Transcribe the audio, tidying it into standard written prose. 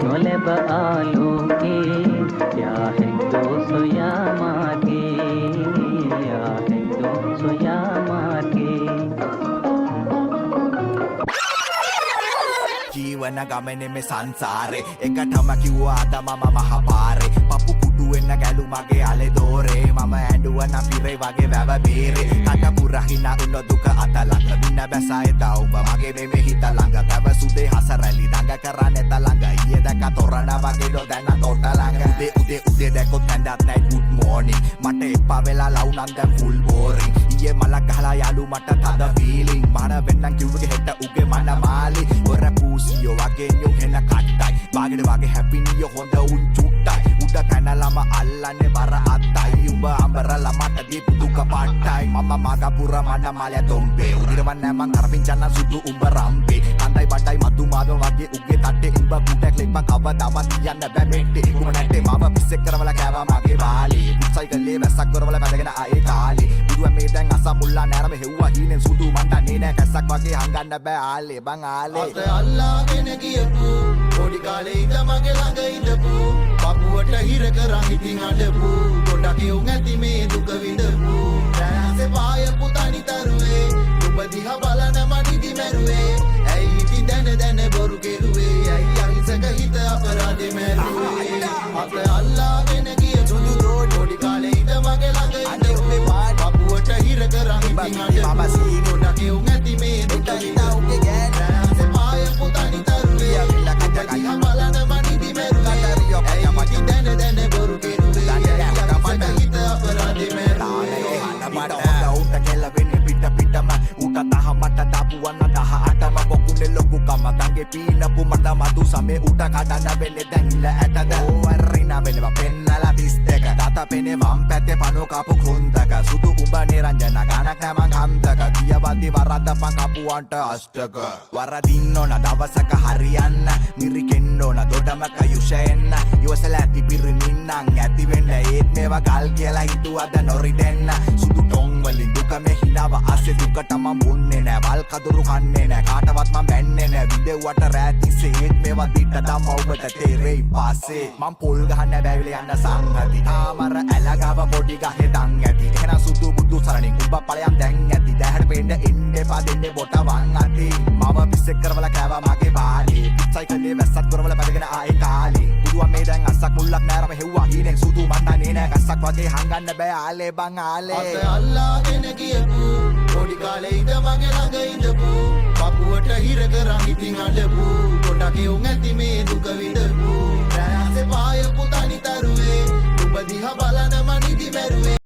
නොලැබ ආලෝකේ යා හැක්දෝ සොයා මාගේ යා හැක්දෝ සොයා මාගේ ජීවන ගමනේ මේ සංසාරේ එකටම කිව්වා අද මම මහපාරේ පපු කුඩු වෙන්න ගැලු මගේ අලේ දෝරේ මම ඇඬුවා පිරේ වගේ වැව බීරේ කට පුරහින උන දුක අතලඟ වින්න බැසයි දවුඹ මගේ මෙමෙ හිත ළඟ තව සුදේ හසරලි දඟ කරන්නේ තලඟ ඊයේ දැක තොරණ වගේ දො දැන තොට ළඟ උදේ දැකොත් ඇඳත් නැයි good morning මට එපා වෙලා ලවුනන් දැන් full boring ඊයේ මලක් ගහලා යාළු මට තද feeling මන වෙන්නම් කිව්වගේ හෙට උගේ මන මාලි ඔර පූසියෝ වගේ nyung හෙන කට්ටයි වාගෙට වගේ happy නියෝ හොඳ උන් චුට්ටයි උඩ කනලම අල්ලන්නේ බර අත්තයි උඹ අඹරලා මට දීපු දුක පාට්ටයි මම මගපුර මඩ මාලය තොම්බේ උදිරවන් නෑ මං අරපින්චන්න සුදු උඹ රම්පේ කන්දයි බඩයි මතු මාද වගේ උගේ තට්ටේ උඹ කුටක් ලිප්ප කවදාවත් කියන්න බෑ මෙට්ටේ උඹ නැට්ටේ මම පිස්සෙක් කරවලා කෑවා මගේ වාලේ සයිකලේ වැස්සක් කරවලා බැදගෙන ආයේ කාලේ බුදුන් මේ දැන් අස මුල්ලා නෑරම හෙව්වා හීනෙන් සුදු මණ්ඩන්නේ නෑ කැස්සක් වගේ හංගන්න බෑ ආලේ බං ආලේ අත අල්ලාගෙන ගියපු පොඩි කාලේ ඉඳ මගේ ළඟ ඉඳපු පපුවට හිර කරන් ඉතින් අඬපු ගොඩක් යොන් ඇති මේ දුක විඳපු රැසේ පාය පුතනි තරුවේ ඔබ දිහා බලන මනිදි මැරුවේ ඇයි ඉතින් දැන බොරු කෙරුවේ ඇයි අහිංසක හිත අපරාධෙ මැරුවේ අත අල්ලාගෙන ගියපු පොඩි කාලේ ඉඳ මගේ ළඟ ඉඳපු පපුවට හිර කරන් ඉතින් අඬපු ගොඩක් යොන් ඇති මේ දුක විඳපු රැසේ පාය පුතනි තරුවේ දිහා බලන මනිදි මැරුවේ ඇයි ඉතින් දැන බොරු කෙරුවේ ඇයි අහිංසක හිත අපරාධෙ මැරුවේ උට කෙලවෙන්නේ පිටම උට තහමට දාපුවන්න 18ම පොකුනේ ලොකු කමතන්ගේ පීනපු මට මතු සමේ උට කඩන්න වෙන්නේ දැන් ඉල ඇටද ඕවරින වෙනවා පෙන්නලා 32 දාත පෙනේ වම් පැත්තේ පනෝ කපු කුන්දක සුදු උඹ නිරංජන ගණක් නැමන් හන්දක කියවදි වරද්දපන් කපුවන්ට අෂ්ටක වරදින්න ඕන දවසක හරියන්න මිරිකෙන්න ඕන දොඩමක යුෂයෙන්න ඉවසලා ඇති පිරිනින්නම් ඇති වෙන්න ඒත් මේවා ගල් කියලා හිතුවද නොරිදෙන්න සුදු ටොං වලින් දුක මේ හිනාව ආසේ දුකට මම මුන්නේ නෑ වල් කදුරු කන්නේ නෑ කාටවත් මම බැන්නේ නෑ විදෙව්වට රැතිසේ ඒත් මේවා දිට දම ඔබට තේරෙයි පාසේ මම පොල් ගහන්න බැවිල යන්න සංගති තාමර ඇලගාව පොඩි ගහේ දන් ඇති එහෙනම් සුදු බුදු සරණින් උඹ ඵලයන් දැන් ඇති දැහැට පෙන්න එන්න එපා දෙන්නේ බොට වන් අති මම පිස්සෙක් කරවලා කෑවා මගේ බාලේ සයිකලේ වැස්සක් කරවලා බැදගෙන ආයේ කාලේ බුදුන් මේ දැන් අස්සක් මුල්ලක් නෑරම හෙව්වා හීනෙන් සුදු මන්නන්නේ නෑ කස්සක් වගේ හංගන්න බෑ ආලේ බං ආලේ අත අල්ලාගෙන ගියපු පොඩි කාලේ ඉඳ මගේ ළඟ ඉඳපු පපුවට හිර කරන් ඉතින් අඬපු ගොඩක් යොන් ඇති මේ දුක